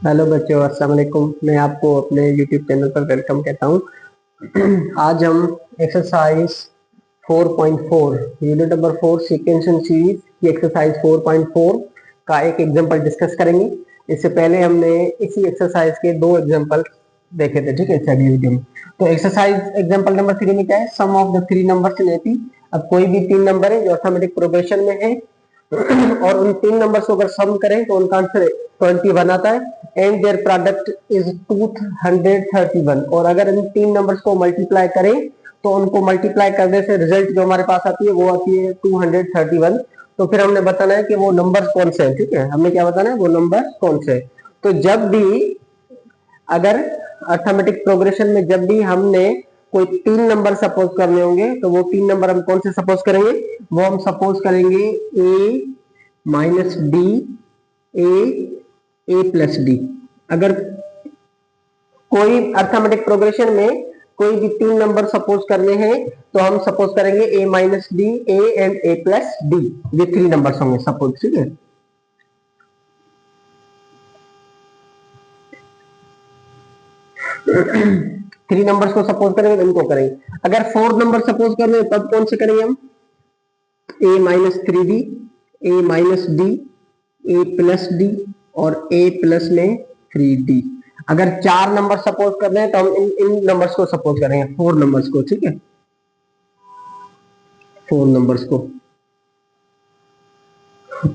Hello बच्चों, अस्सलाम वालेकुम। मैं आपको अपने यूट्यूब चैनल पर वेलकम कहता हूँ। आज हम exercise 4.4 unit number 4 sequential series की एक्सरसाइज 4.4 का एक एग्जांपल डिस्कस करेंगे। इससे पहले हमने इसी एक्सरसाइज के दो एग्जांपल देखे थे, ठीक है, अगली वीडियो में। तो एक्सरसाइज एग्जांपल नंबर 3 में क्या है, sum of the three numbers in AP. अब कोई भी तीन नंबर है जो अर्थमेटिक प्रोग्रेशन में है और उन तीन नंबर्स को अगर सम करें तो उनका आंसर 21 आता है एंड देयर प्रोडक्ट इज 231। और अगर इन तीन नंबर्स को मल्टीप्लाई करें तो उनको मल्टीप्लाई करने से रिजल्ट जो हमारे पास आती है वो आती है 231। तो फिर हमने बताना है कि वो नंबर कौन से है, ठीक है, हमने क्या बताना है, वो नंबर कौन से है। तो जब भी अगर अर्थमेटिक प्रोग्रेशन में जब भी हमने कोई तीन नंबर सपोज करने होंगे तो वो तीन नंबर हम कौन से सपोज करेंगे, वो हम सपोज करेंगे a minus d, A plus D. अगर कोई अर्थमेटिक प्रोग्रेशन में कोई भी तीन नंबर सपोज करने हैं तो हम सपोज करेंगे a minus d, a and a plus d. ये थ्री नंबर्स होंगे सपोज, ठीक है। थ्री नंबर्स को सपोज करेंगे तो इनको करेंगे। अगर फोर नंबर सपोज कर रहे हैं तब कौन से करेंगे हम, ए माइनस थ्री डी, ए माइनस डी, ए प्लस डी और ए प्लस में थ्री डी। अगर चार नंबर सपोज कर रहे हैं तो हम इन नंबर्स को सपोज करेंगे, फोर नंबर्स को, ठीक है, फोर नंबर्स को।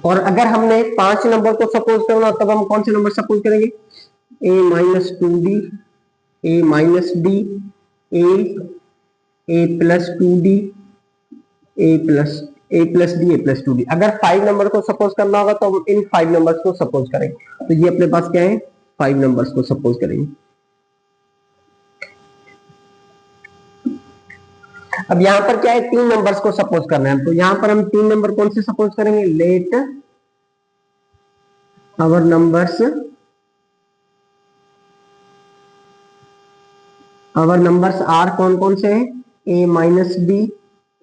और अगर हमने पांच नंबर को सपोज करना तब हम कौन से नंबर सपोज करेंगे, a minus two D, A minus d, A plus two D, A plus D, A plus two D. अगर फाइव नंबर को सपोज करना होगा तो हम इन फाइव नंबर्स को सपोज करेंगे। तो ये अपने पास क्या है, फाइव नंबर्स को सपोज करेंगे। अब यहां पर क्या है, तीन नंबर्स को सपोज करना है। तो यहां पर हम तीन नंबर कौन से सपोज करेंगे, लेट आवर नंबर्स आर कौन कौन से हैं, ए माइनस डी,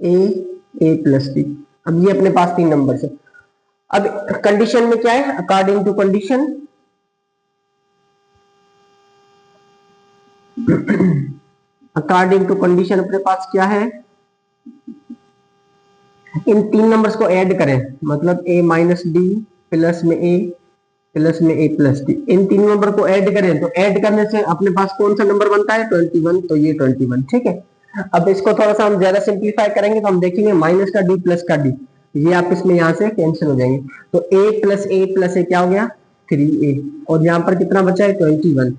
ए प्लस डी। अब ये अपने पास तीन नंबर है। अब कंडीशन में क्या है, according to condition according to condition अपने पास क्या है, इन तीन नंबर्स को ऐड करें, मतलब ए माइनस डी प्लस में ए प्लस डी। इन तीन नंबर को ऐड करें तो ऐड करने से अपने पास कौन सा नंबर बनता है, 21। तो ये 21, ठीक है। अब इसको थोड़ा सा हम ज्यादा सिंप्लीफाई करेंगे तो हम देखेंगे माइनस का डी प्लस का डी, ये आप इसमें यहाँ से कैंसिल हो जाएंगे। तो ए प्लस ए क्या हो गया, 3a। और यहाँ पर कितना बचा है, 21।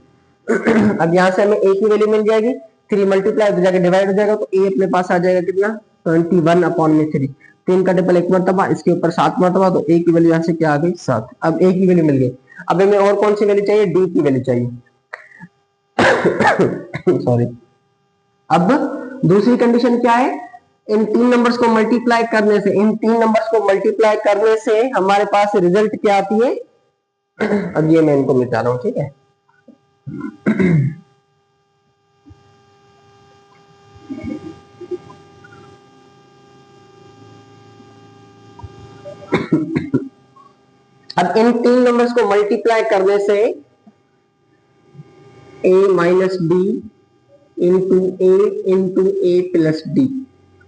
अब यहाँ से हमें ए की वैल्यू मिल जाएगी, 3 मल्टीप्लाई तो जाके डिवाइड हो जाएगा, तो ए अपने पास आ जाएगा कितना, 21 अपॉन में 3। तीन का टेबल एक मरतबा, इसके ऊपर 7 मरतबा, तो ए की वैल्यू यहाँ से क्या आ गई, 7। अब ए की वैल्यू मिल गई। अब हमें और कौन सी वैल्यू चाहिए, डी की वैल्यू चाहिए। सॉरी। अब दूसरी कंडीशन क्या है, इन तीन नंबर्स को मल्टीप्लाई करने से हमारे पास रिजल्ट क्या आती है। अब ये मैं इनको मिटा रहा हूं, ठीक है। अब इन तीन नंबर्स को मल्टीप्लाई करने से a minus D into A plus D.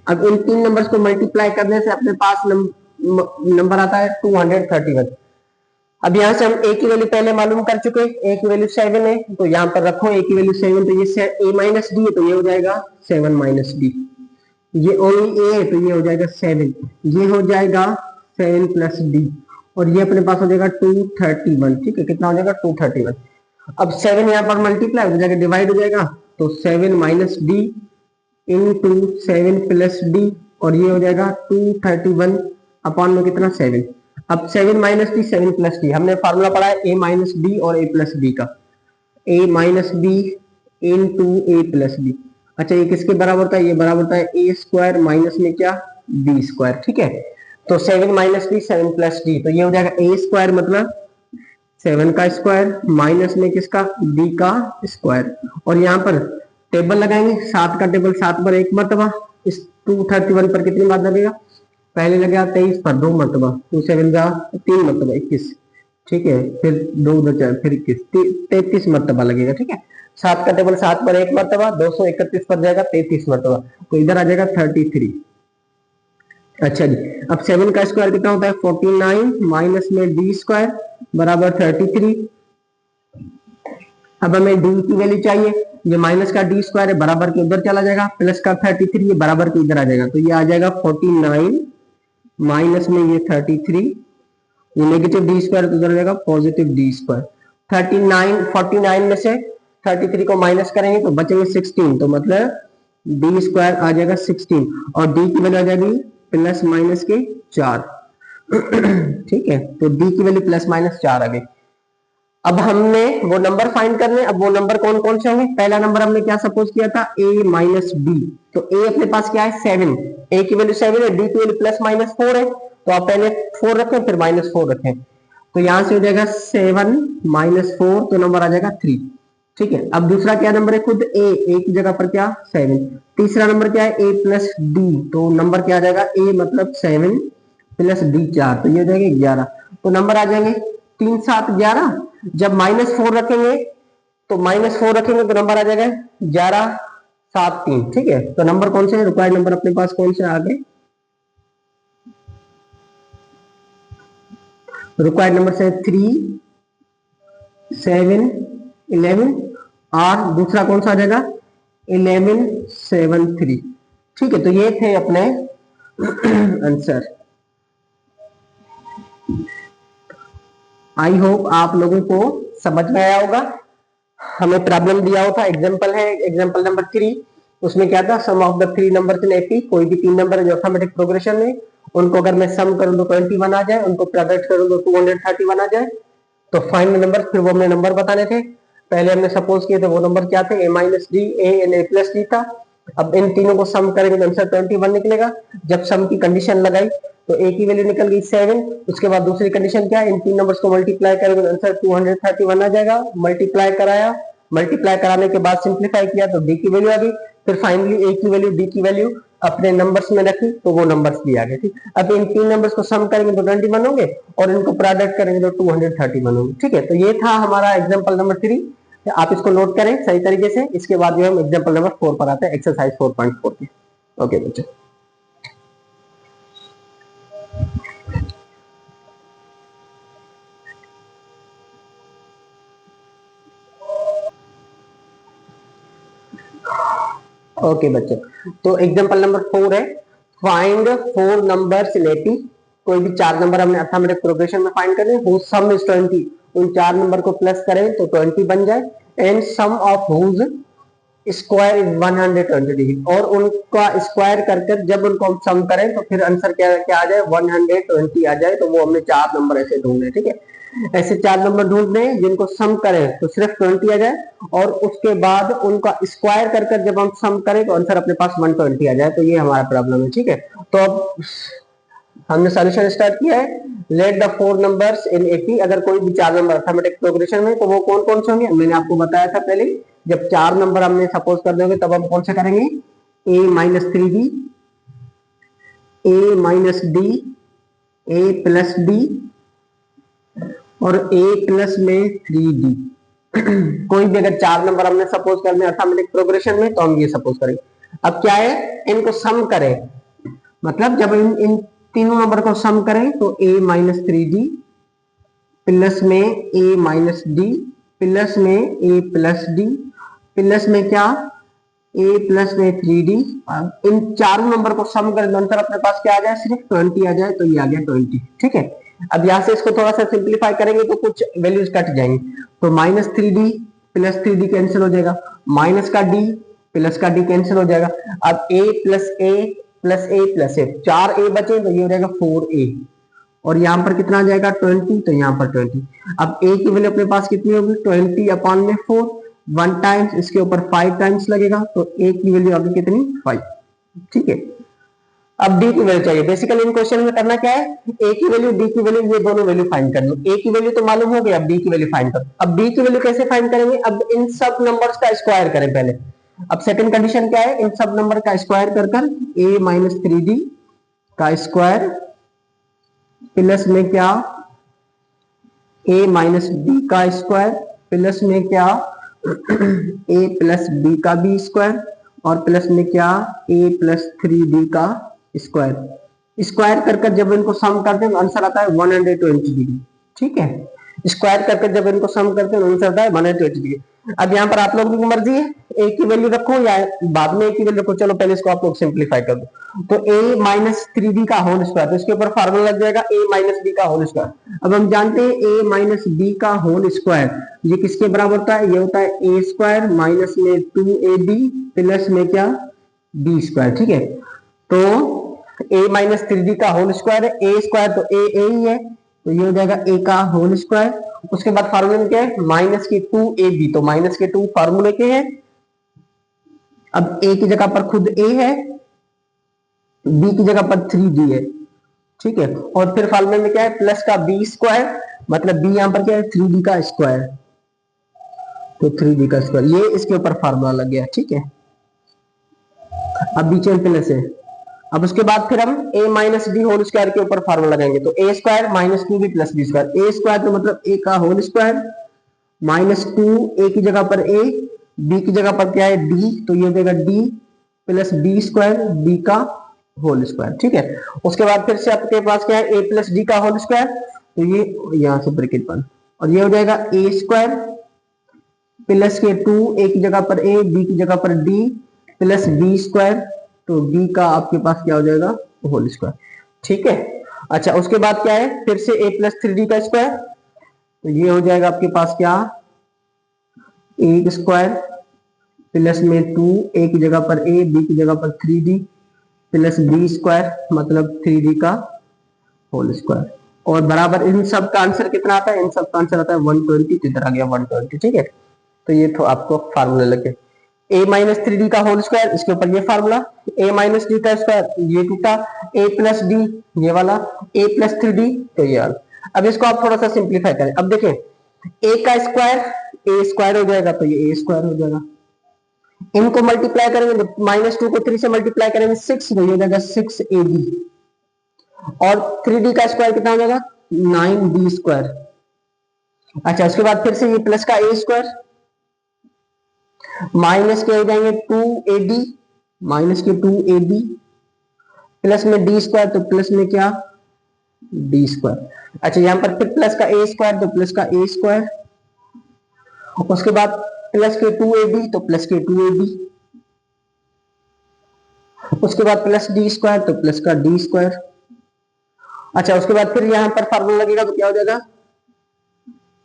अब इन तीन नंबर्स को मल्टीप्लाई करने से अपने पास नंबर आता है 231। अब यहां से हम a की वैल्यू पहले मालूम कर चुके हैं, a की वैल्यू 7 है, तो यहां पर रखो a की वैल्यू 7। तो ये a माइनस डी है तो ये हो जाएगा 7 माइनस डी। ये ओनली a है तो ये हो जाएगा 7, ये हो जाएगा 7 प्लस डी, और ये अपने पास हो जाएगा 231, ठीक है। कितना हो जाएगा, 231। अब 7 यहाँ पर मल्टीप्लाई हो जाएगा, डिवाइड हो जाएगा, तो 7 minus D into 7 plus D, और ये हो जाएगा 231 अपॉन में कितना, 7। अब 7 माइनस डी 7 प्लस डी, हमने फार्मूला पढ़ा है ए माइनस डी और ए प्लस डी का, ए माइनस बी इंटू ए प्लस बी। अच्छा, ये किसके बराबर होता है, ये बराबर होता है ए स्क्वायर माइनस में क्या, बी स्क्वायर, ठीक है। तो 7 माइनस डी 7 प्लस डी, तो ये हो जाएगा ए स्क्वायर मतलब 7 का स्क्वायर माइनस में किसका, डी का स्क्वायर। और यहाँ पर टेबल लगाएंगे, 7 का टेबल 7 पर एक मरतबा, इस 231 पर कितनी बार लगेगा, पहले लगेगा 23 पर 2 मरतबा, 2 7 का 3 मरतबा 21, ठीक है, फिर 2 2 4 फिर 21, 33 मरतबा लगेगा। ठीक है, 7 का टेबल 7 पर 1 मरतबा, 231 पर जाएगा 33 मरतबा, तो इधर आ जाएगा 33। अच्छा जी, अब 7 का स्क्वायर कितना होता है 49 माइनस में d स्क्वायर बराबर 33। अब हमें d की वैल्यू चाहिए, ये माइनस का d स्क्वायर है बराबर के उधर चला जाएगा, प्लस का 33 ये बराबर के इधर आ जाएगा, तो ये आ जाएगा 49 माइनस में ये 33, ये नेगेटिव d स्क्वायर तो उधर जाएगा पॉजिटिव d स्क्वायर। 49 में से 33 को माइनस करेंगे तो बचेंगे 16, तो मतलब d स्क्वायर आ जाएगा 16 और d की वैल्यू आ जाएगी प्लस माइनस के 4। ठीक है, तो d की वैल्यू प्लस माइनस 4 आ गई। अब हमने वो नंबर फाइंड करने, अब वो नंबर कौन कौन से होंगे। पहला नंबर हमने क्या सपोज किया था a माइनस b, तो a अपने पास क्या है 7, a की वैल्यू 7 है, d की वैल्यू प्लस माइनस 4 है, तो आप पहले 4 रखें फिर माइनस 4 रखें, तो यहां से हो जाएगा 7 माइनस 4, तो नंबर आ जाएगा 3। ठीक है, अब दूसरा क्या नंबर है खुद a की जगह पर क्या 7। तीसरा नंबर क्या है a प्लस d, तो नंबर क्या आ जाएगा a मतलब 7 प्लस d 4, तो ये हो जाएगा 11, तो नंबर आ जाएंगे 3 7 11। जब माइनस 4 रखेंगे तो नंबर आ जाएगा 11 7 3। ठीक है, तो नंबर कौन से रिक्वायर्ड नंबर अपने पास कौन से आ गए, रिक्वायर्ड नंबर से 3 7 11 और दूसरा कौन सा आ जाएगा 11 7 3। ठीक है, तो ये थे अपने आंसर। आई होप आप लोगों को समझ में आया होगा। हमें प्रॉब्लम दिया हुआ था, एग्जांपल है एग्जांपल नंबर 3, उसमें क्या था sum of the 3 numbers in AP, कोई भी 3 नंबर है जो अल्फाबेटिक प्रोग्रेशन में, उनको अगर मैं सम करूं तो 21 आ जाए, उनको प्रोडक्ट करूं तो 231 आ जाए, तो फाइंड नंबर, फिर वो हमने नंबर बताने थे। पहले हमने सपोज किए थे वो नंबर क्या थे a minus d, a and a plus D था। अब इन तीनों को सम करेंगे तो आंसर 21 निकलेगा। जब सम की कंडीशन लगाई तो ए की वैल्यू निकल गई 7, उसके बाद दूसरी कंडीशन क्या है, इन तीन नंबर्स को मल्टीप्लाई करेंगे तो आंसर 231 आ जाएगा। मल्टीप्लाई कराया, मल्टीप्लाई कराने के बाद सिंप्लीफाई किया तो डी की वैल्यू आ गई, फिर फाइनली ए की वैल्यू डी की वैल्यू अपने नंबर्स में रखी तो वो नंबर्स भी आ गए। ठीक, अब इन तीन नंबर्स को सम करेंगे तो 21 होंगे और इनको प्रोडक्ट करेंगे तो 231 होंगे। ठीक है, तो ये था हमारा एग्जांपल नंबर 3, आप इसको नोट करें सही तरीके से। इसके बाद जो हम एग्जांपल नंबर 4 पर आते हैं, एक्सरसाइज 4.4 की। ओके बच्चों, ओके बच्चों, तो एग्जांपल नंबर 4 है, फाइंड 4 नंबर्स इन एपी। कोई भी 4 नंबर हमने अर्थमेटिक प्रोग्रेशन में फाइंड करने, हुज सम इज 20, उन 4 नंबर को प्लस करें तो 20 बन जाए, and sum of whose square is 120 degree, और उनका स्क्वायर करके जब उनको हम सम करें तो फिर आंसर क्या क्या आ जाए 120 आ जाए, तो वो हमने 4 नंबर ऐसे ढूंढने। ठीक है, ऐसे 4 नंबर ढूंढने जिनको सम करें तो सिर्फ 20 आ जाए, और उसके बाद उनका स्क्वायर कर जब हम सम करें तो आंसर अपने पास 120 आ जाए, तो ये हमारा प्रॉब्लम है। ठीक है, तो अब हमने सॉल्यूशन स्टार्ट किया है। Let the 4 numbers in AP, अगर कोई भी 4 नंबर अर्थमेटिक प्रोग्रेशन में तो वो कौन कौन से होंगे, मैंने आपको बताया था पहले, जब 4 नंबर हमने सपोज कर देंगे तब हम कौन से करेंगे, a minus 3d, a minus D, a plus D और a प्लस में 3d। कोई भी अगर 4 नंबर हमने सपोज करने अर्थमेटिक प्रोग्रेशन में तो हम ये सपोज करेंगे। अब क्या है, इनको सम करें, मतलब जब इन तीनों नंबर को सम करें तो a माइनस 3d प्लस में a माइनस डी प्लस में a प्लस डी प्लस में क्या a प्लस में 3d, इन चारों नंबर को सम करें तो आंसर अपने पास क्या आ जाए, सिर्फ 20 आ जाए, तो ये आ गया 20। ठीक है, अब यहां से इसको थोड़ा सा सिंप्लीफाई करेंगे तो कुछ वैल्यूज कट जाएंगी, तो minus 3d plus 3d cancel हो जाएगा, माइनस का d प्लस का d कैंसिल हो जाएगा। अब a plus a plus a plus a, 4a बचे तो ये हो जाएगा 4a, और यहाँ पर कितना आ जाएगा 20, तो यहाँ पर 20। अब a की वैल्यू अपने पास कितनी होगी 20 अपॉन में 4, 1 टाइम्स इसके ऊपर 5 टाइम्स लगेगा, तो a की वैल्यू आ गई कितनी 5। ठीक है, अब d की वैल्यू चाहिए। बेसिकली इन क्वेश्चन में करना क्या है, a की वैल्यू d की वैल्यू ये दोनों वैल्यू फाइंड करनी। a की वैल्यू तो मालूम हो गई, अब d की वैल्यू फाइंड करो। अब d की वैल्यू कैसे फाइंड करेंगे, अब इन सब नंबर्स का स्क्वायर करें पहले। अब सेकंड कंडीशन क्या है, इन सब नंबर का स्क्वायर कर a माइनस 3d का स्क्वायर प्लस में क्या ए माइनस बी का स्क्वायर प्लस में क्या ए प्लस बी का बी स्क्वायर और प्लस में क्या ए प्लस 3b का स्क्वायर। स्क्वायर करके जब इनको सम करते हैं आंसर आता है 120 डिग्री। ठीक है, स्क्वायर करके जब इनको सम करते हैं आंसर आता है 120 डिग्री। अब यहाँ पर आप लोगों की मर्जी है ए की वैल्यू रखो या बाद में ए की वैल्यू रखो, चलो पहले इसको आप लोग सिंप्लीफाई कर दो। तो ए माइनस 3b का होल स्क्वायर, तो इसके ऊपर फार्मूला लग जाएगा ए माइनस बी का होल स्क्वायर। अब हम जानते हैं ए माइनस बी का होल स्क्वायर ये किसके बराबर होता है, ये होता है ए स्क्वायर माइनस में 2ab प्लस में क्या बी स्क्वायर। ठीक है, तो a माइनस 3b का होल स्क्वायर है, ए स्क्वायर तो ए ही है, तो ये हो जाएगा a का होल स्क्वायर। उसके बाद फार्मूले में क्या है माइनस के 2ab, तो माइनस के 2 फार्मूले के हैं। अब a की जगह पर खुद a है, b की जगह पर 3b है। ठीक है, और फिर फार्मूले में क्या है प्लस का b स्क्वायर, मतलब b यहां पर क्या है 3b का स्क्वायर, तो 3b का स्क्वायर ये इसके ऊपर फार्मूला लग गया। ठीक है, अब बीच में प्लस है। अब उसके बाद फिर हम a minus B whole square के ऊपर फार्मूला लगाएंगे, तो a square minus 2b plus B square. a square तो मतलब a का होल स्क्वायर माइनस 2 a की जगह पर a, b की जगह पर क्या है d, तो ये हो जाएगा d plus B square b का होल स्क्वायर। ठीक है, उसके बाद फिर से आपके पास क्या है a प्लस d का होल स्क्वायर, तो ये यहां से ब्रैकेट बंद, और ये हो जाएगा a स्क्वायर प्लस के 2 a की जगह पर a, b की जगह पर d प्लस बी स्क्वायर, तो b का आपके पास क्या हो जाएगा होल स्क्वायर। ठीक है, अच्छा उसके बाद क्या है फिर से a प्लस 3d का स्क्वायर, तो ये हो जाएगा आपके पास क्या a स्क्वायर प्लस में 2 a की जगह पर a, b की जगह पर 3d प्लस b स्क्वायर मतलब 3d का होल स्क्वायर, और बराबर इन सब का आंसर कितना आता है, इन सब का आंसर आता है 120, इधर आ गया 120। ठीक है, तो ये तो आपको फार्मूला लगे a माइनस 3d का होल स्क्वायर, इसके ऊपर ये फार्मूला a माइनस डी का स्क्वायर, ये टूटा a प्लस डी ये वाला a प्लस 3d, तो ये वाला। अब इसको आप थोड़ा सा सिंप्लीफाई करें, अब देखें a का स्क्वायर a स्क्वायर हो जाएगा, तो ये a स्क्वायर हो जाएगा। इनको मल्टीप्लाई करेंगे तो माइनस 2 को 3 से मल्टीप्लाई करेंगे 6, तो ये हो जाएगा 6ab, और 3d का स्क्वायर कितना हो जाएगा 9b स्क्वायर। अच्छा उसके बाद फिर से ये प्लस का a स्क्वायर माइनस के हो जाएंगे 2ad, माइनस के 2ab प्लस में d स्क्वायर, तो प्लस में क्या d स्क्वायर। अच्छा यहां पर फिर प्लस का a स्क्वायर, तो प्लस का a स्क्वायर, उसके बाद प्लस के 2ab, तो प्लस के 2ab, उसके बाद प्लस d स्क्वायर, तो प्लस का d स्क्वायर। अच्छा उसके बाद फिर यहां पर फार्मूला लगेगा, तो क्या हो जाएगा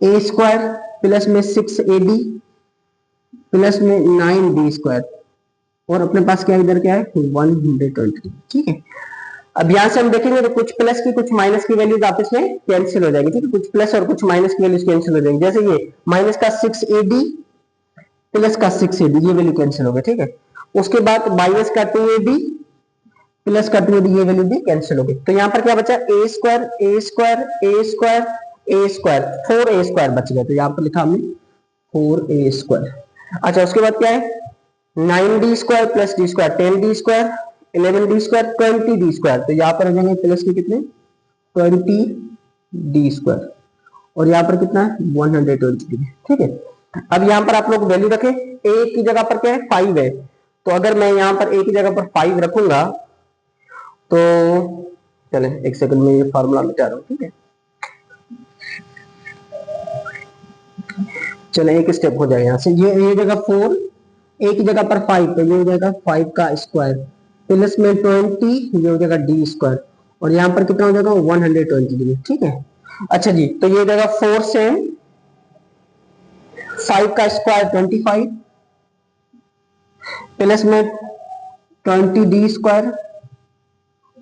a स्क्वायर प्लस में 6ad प्लस में 9b स्क्वायर, और अपने पास क्या इधर क्या है 120। ठीक है, अब यहां से हम देखेंगे तो कुछ प्लस की कुछ माइनस की वैल्यूज आपस में कैंसिल हो जाएगी। ठीक है, कुछ प्लस और कुछ माइनस की वैल्यूज कैंसिल हो जाएंगी, जैसे ये माइनस का 6ad प्लस का 6ad ये वैल्यू कैंसिल हो गई। ठीक है, उसके बाद माइनस का 2ad प्लस का 2ad ये वैल्यू भी कैंसिल हो गई। तो यहाँ पर क्या बचा a square a square a square a square 4a square बच गया, तो यहाँ पर लिखा हमने 4a स्क्वायर। अच्छा उसके बाद क्या है 9d square plus d square 10d square 11d square 20d square, तो यहाँ पर हो जाएंगे प्लस के कितने 20d स्क्वायर, और यहाँ पर कितना है 120। ठीक है, अब यहाँ पर आप लोग वैल्यू रखें a की जगह पर क्या है 5 है, तो अगर मैं यहाँ पर a की जगह पर 5 रखूंगा तो चले एक सेकंड में ये फार्मूला मिटा रहा हूँ। ठीक है, चले एक स्टेप हो जाएगा यहाँ से, ये जगह 4 a की जगह पर 5, तो ये हो जाएगा 5 का स्क्वायर प्लस में 20 ये हो जाएगा d स्क्वायर, और यहाँ पर कितना हो जाएगा 120 डिग्री। ठीक है, अच्छा जी तो ये हो जाएगा 4 से 5 का स्क्वायर 25 प्लस में 20d स्क्वायर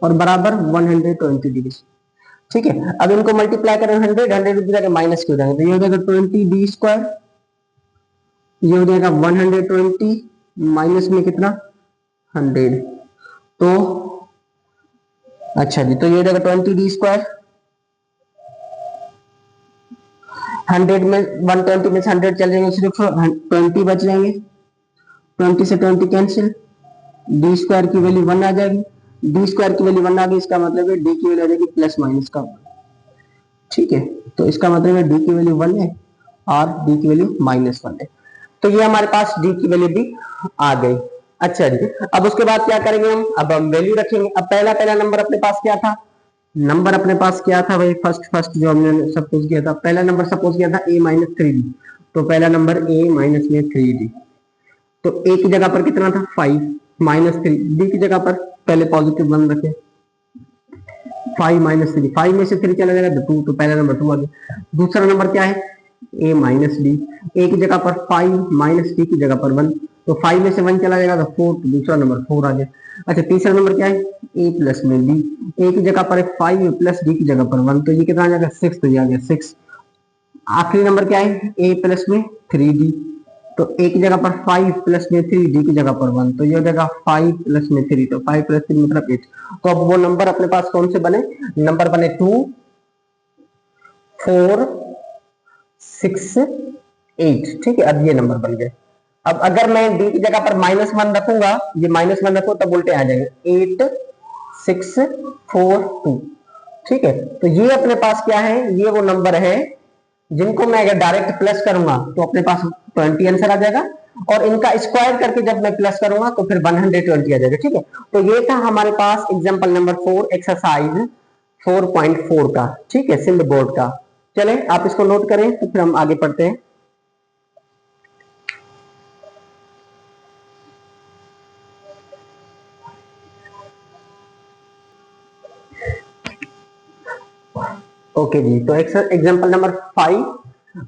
और बराबर 120 डिग्री। ठीक है, अब इनको मल्टीप्लाई करें 100 की जगह माइनस क्यों जाएंगे, तो ये हो जाएगा 20d स्क्वायर, ये हो जाएगा 120 माइनस में कितना 100, तो अच्छा जी तो ये हो जाएगा 20d स्क्वायर, 100 में 120 में 100 चल जाएंगे, सिर्फ 20 बच जाएंगे, 20 से 20 कैंसिल, d स्क्वायर की वैल्यू 1 आ जाएगी, d स्क्वायर की वैल्यू 1 आ गई, इसका मतलब है d की वैल्यू आ जाएगी प्लस माइनस का 1। ठीक है, तो इसका मतलब है डी की वैल्यू 1 है और डी की वैल्यू -1 है। तो ये हमारे पास डी की वैल्यू भी आ गई। अच्छा जी, अब उसके बाद क्या करेंगे हम, अब हम वैल्यू रखेंगे। अब पहला नंबर अपने पास क्या था, नंबर अपने पास क्या था भाई, फर्स्ट जो हमने सपोज किया था, पहला नंबर सपोज किया था a-3d, तो पहला नंबर a-3d, तो a की जगह पर कितना था 5 -3, d की जगह पर पहले पॉजिटिव 1 रखे, 5 - 3, 5 में से 3 चला जाएगा तो 2, तो पहला नंबर 2 आ गया। दूसरा नंबर क्या है a-d, a की जगह पर 5 -d की जगह पर 1, तो 5 में से 1 चला जाएगा तो 4, तो दूसरा नंबर 4 आ गया। अच्छा, तीसरा नंबर क्या है a प्लस में d, a की जगह पर 5 प्लस d की जगह पर 1, तो ये कितना आ जाएगा 6, तो ये आ गया 6। आखिरी नंबर क्या है a प्लस में 3d, तो a की जगह पर 5 प्लस में 3, d की जगह पर 1, तो ये हो जाएगा 5 प्लस में 3, तो 5 प्लस 3 मतलब 8। तो अब वो नंबर अपने पास कौन से बने, नंबर बने 2, 4, 6, 8, ठीक है। अब ये नंबर बन गए। अब अगर मैं d की जगह पर -1 रखूंगा, ये -1 रखो तब उल्टे आ जाएंगे 8, 6, 4, 2, ठीक है। तो ये अपने पास क्या है, ये वो नंबर है जिनको मैं अगर डायरेक्ट प्लस करूंगा तो अपने पास 20 आंसर आ जाएगा, और इनका स्क्वायर करके जब मैं प्लस करूंगा तो फिर 120 आ जाएगा, ठीक है। तो ये था हमारे पास एग्जांपल नंबर 4 एक्सरसाइज 4.4 का, ठीक है, सिंध बोर्ड का। चले आप इसको नोट करें तो फिर हम आगे पढ़ते हैं। ओके जी, तो example number 5,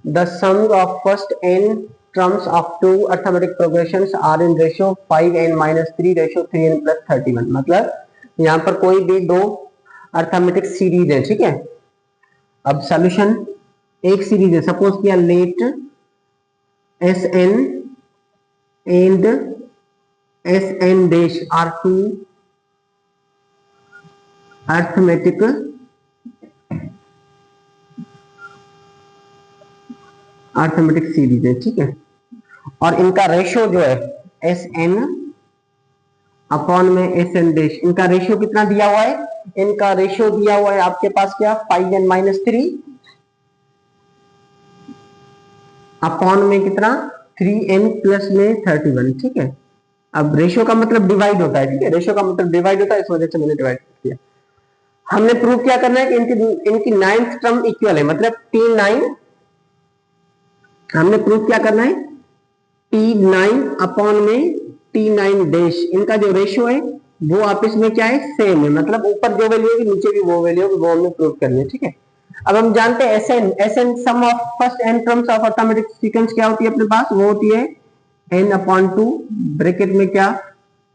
the sums of first n terms of two arithmetic progressions are in ratio 5n-3 ratio 3n plus 31, मतलब यहाँ पर कोई भी दो अर्थमेटिक सीरीज है, ठीक है। अब सॉल्यूशन एक सीरीज है, सपोज किया let Sn and Sn dash are two arithmetic series है, ठीक है। और इनका रेशियो जो है Sn अपॉन में Sn डैश, इनका रेशियो कितना दिया हुआ है, इनका रेशियो दिया हुआ है आपके पास क्या 5n-3 अपॉन में कितना 3n प्लस में 31, ठीक है। अब रेशियो का मतलब डिवाइड होता है, ठीक है, रेशियो का मतलब डिवाइड होता है, इस वजह से मैंने डिवाइड किया। हमने प्रूव क्या करना है कि इनकी 9th टर्म इक्वल है, मतलब T9, हमने प्रूव क्या करना है T9 अपॉन में T9 डैश, इनका जो रेशियो है वो आपस में क्या है सेम है, मतलब ऊपर जो वैल्यू होगी नीचे भी वो वैल्यू होगी, वो हमने प्रूव करनी है, ठीक है। अब हम जानते हैं Sn sum of first n terms of arithmetic sequence क्या होती है अपने पास, वो होती है n/2 ब्रैकेट में क्या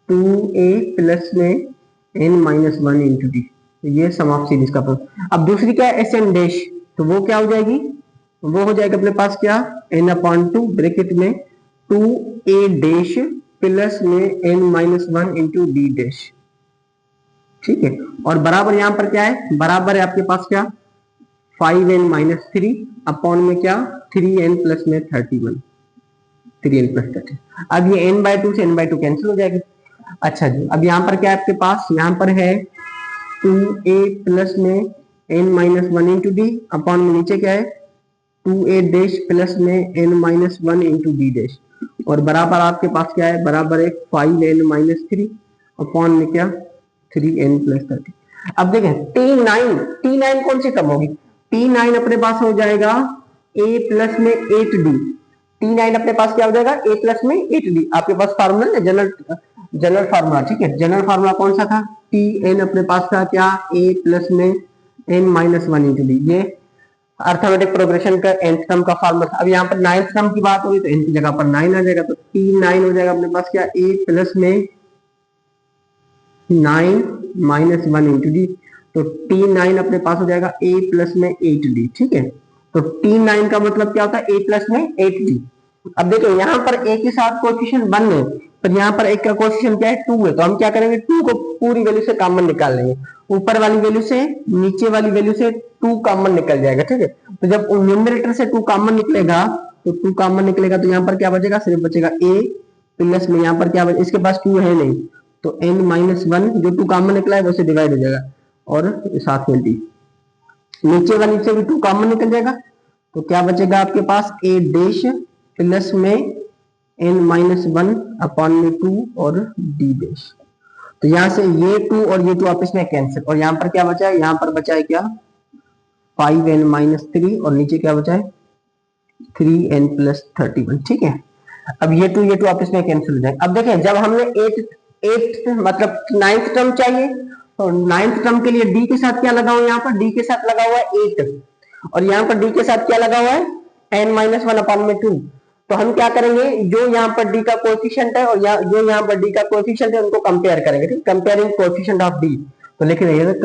2a प्लस में n-1 इंटू d, ये सम ऑफ सीरीज का प्रूफ। अब दूसरी क्या है Sn डैश, तो वो क्या हो जाएगी, वो हो जाएगा अपने पास क्या n/2 ब्रैकेट में 2a डैश प्लस में n-1 इंटू d डैश, ठीक है। और बराबर यहां पर क्या है, बराबर है आपके पास क्या 5n-3 अपॉन में क्या 3n प्लस में 31, 3n प्लस 30। अब ये n/2 से n/2 कैंसिल हो जाएगी। अच्छा जी, अब यहाँ पर क्या है आपके पास, यहाँ पर है 2a प्लस में n-1 इंटू डी अपॉन में नीचे क्या है 2a डैश प्लस में n-1 इंटू डी डैश, और बराबर आपके पास क्या है, बराबर है 5n-3 अपॉन में क्या 3n प्लस 30। अब देखें T9 कौन सी टर्म होगी, T9 अपने पास हो जाएगा a प्लस में 8d, T9 अपने पास क्या हो जाएगा a प्लस में 8d, आपके पास फार्मूला है जनरल फार्मूला, ठीक है। जनरल फार्मूला कौन सा था, Tn अपने पास था क्या a प्लस में n-1 इंटू डी, ये अर्थमेटिक प्रोग्रेशन का nth टर्म का फार्मूला। अब यहाँ पर 9th टर्म की बात होगी तो n की जगह पर 9 आ जाएगा, तो T9 हो जाएगा अपने पास क्या a प्लस में 9-1 इंटू डी, तो T9 अपने पास हो जाएगा a प्लस में 8d, ठीक है। तो T9 का मतलब क्या होता है a प्लस में 8d। अब देखो यहाँ पर a के साथ कोएफिशिएंट 1 है, पर यहाँ पर एक का कोएफिशिएंट क्या है 2 है, तो हम क्या करेंगे 2 को पूरी वैल्यू से कॉमन निकाल लेंगे, ऊपर वाली वैल्यू से नीचे वाली वैल्यू से 2 कॉमन निकल जाएगा, ठीक है। तो जब न्यूमरेटर से 2 कॉमन निकलेगा तो 2 कॉमन निकलेगा तो यहाँ पर क्या बचेगा, सिर्फ बचेगा a प्लस में यहाँ पर क्या बचेगा, इसके पास 2 है नहीं, तो n-1 जो 2 कॉमन निकला है वो से डिवाइड हो जाएगा और साथ में d, नीचे वाली से भी 2 कॉमन निकल जाएगा, तो क्या बचेगा आपके पास a डैश प्लस में n-1 अपॉन में 2 और d डैश। तो यहां से ये 2 और ये 2 आपस में कैंसिल, और यहां पर क्या बचा है, यहां पर बचा है क्या 5n-3 और नीचे क्या बचा है 3n प्लस 31। ठीक है, अब ये 2 आपस में कैंसिल हो जाएंगे। अब देखें जब हमने 8 मतलब 9th टर्म चाहिए, तो 9th टर्म के लिए d के साथ क्या लगा हुआ है, यहाँ पर d के साथ लगा हुआ है 8 और यहाँ पर d के साथ क्या लगा हुआ है n-1 अपॉन में 2। तो हम क्या करेंगे, जो यहाँ पर d का कोएफिशिएंट है और जो यहाँ पर d का कोएफिशिएंट है उनको कंपेयर करेंगे। ठीक, कंपेयरिंग कोएफिशिएंट ऑफ d, तो लिख रहे हैं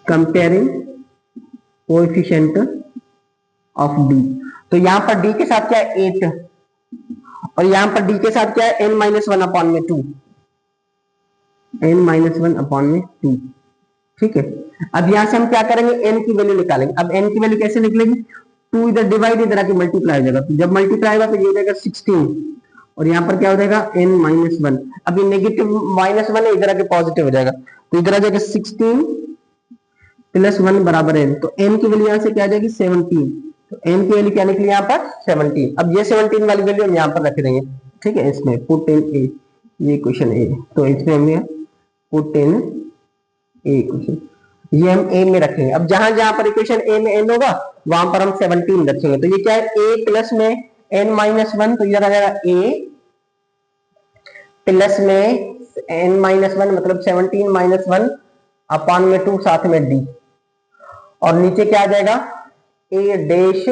कंपेयरिंग कोएफिशिएंट ऑफ d। तो यहाँ पर d के साथ क्या है 8 और यहाँ पर d के साथ क्या है n-1 अपॉन में 2, n-1 अपॉन में 2। ठीक है, अब यहां से हम क्या करेंगे, n की वैल्यू निकालेंगे। अब n की वैल्यू कैसे निकलेगी, 2 इधर डिवाइड इधर आके मल्टीप्लाई हो जाएगा, तो जब मल्टीप्लाई होगा तो ये हो जाएगा 16 और यहाँ पर क्या हो जाएगा n-1। अब ये नेगेटिव -1 है, इधर आके पॉजिटिव हो जाएगा, तो इधर आ जाएगा 16 प्लस 1 बराबर n। तो n की वैल्यू यहाँ से क्या आ जाएगी 17, तो n की वैल्यू क्या निकली यहाँ पर 17। अब ये 17 वाली वैल्यू हम यहाँ पर रख देंगे। ठीक है, इसमें पुट इन a, ये क्वेश्चन a, तो इसमें हमें पुट इन a क्वेश्चन, ये हम a में रखेंगे। अब जहां जहां पर इक्वेशन a में n होगा वहां पर हम 17 रखेंगे। तो ये क्या है a प्लस में n-1, तो इधर आ जाएगा a प्लस में n-1 मतलब 17 -1 अपॉन में 2 साथ में d, और नीचे क्या आ जाएगा a डैश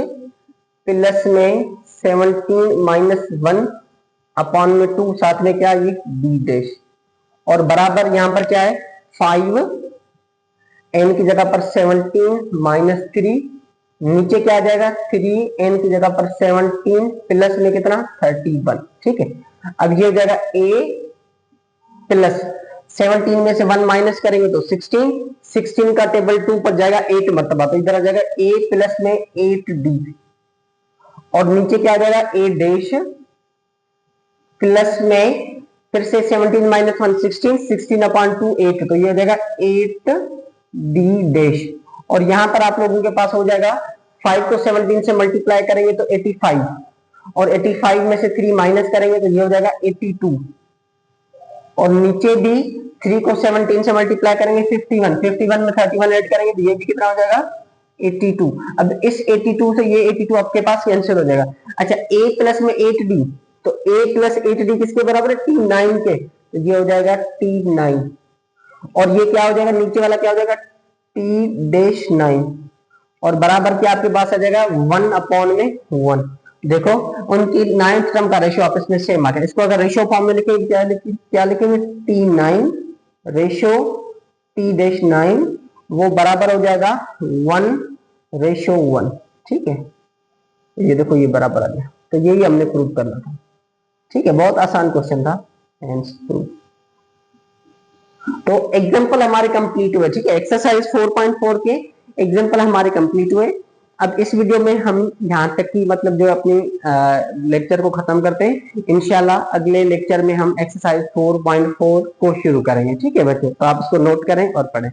प्लस में 17 -1 अपॉन में 2 साथ में क्या ये d डैश, और बराबर यहां पर क्या है 5 n की जगह पर 17 -3, नीचे क्या आ जाएगा 3 n की जगह पर 17 प्लस में कितना 31। ठीक है, अब ये हो जाएगा a प्लस 17 में से 1 माइनस करेंगे तो 16 का टेबल 2 पर जाएगा 8 मरतबा, तो इधर आ जाएगा a प्लस में 8d, और नीचे क्या आ जाएगा a डैश प्लस में फिर से 17 -1 16 अपॉन 2 8, तो ये हो जाएगा 8d डैश, और यहां पर आप लोगों के पास हो जाएगा 5 को 17 से मल्टीप्लाई करेंगे तो 85, और 85 में से 3 माइनस करेंगे तो ये हो जाएगा 82, और नीचे भी 3 को 17 से मल्टीप्लाई करेंगे 51 में 31 ऐड करेंगे तो ये भी कितना हो जाएगा 82। अब इस 82 से ये 82 आपके पास कैंसिल हो जाएगा। अच्छा, a प्लस में 8d, तो a प्लस 8d किसके बराबर है t9 के, तो ये हो जाएगा t9, और ये क्या हो जाएगा नीचे वाला क्या हो जाएगा t डैश 9, और बराबर क्या आपके पास आ जाएगा 1 अपॉन में 1। देखो उनकी 9th टर्म का रेशियो आपस में सेम आ गया। इसको अगर रेशियो फॉर्म में लिखेंगे क्या लिखेंगे t9 रेशियो t डैश 9, वो बराबर हो जाएगा 1:1। ठीक है, ये देखो ये बराबर आ गया, तो यही हमने प्रूव करना था। ठीक है, बहुत आसान क्वेश्चन था, तो एग्जांपल हमारे कंप्लीट हुए। ठीक है, एक्सरसाइज 4.4 के एग्जांपल हमारे कंप्लीट हुए। अब इस वीडियो में हम यहाँ तक की मतलब जो अपनी लेक्चर को खत्म करते हैं। इंशाल्लाह अगले लेक्चर में हम एक्सरसाइज 4.4 को शुरू करेंगे। ठीक है बच्चों, तो आप इसको नोट करें और पढ़ें।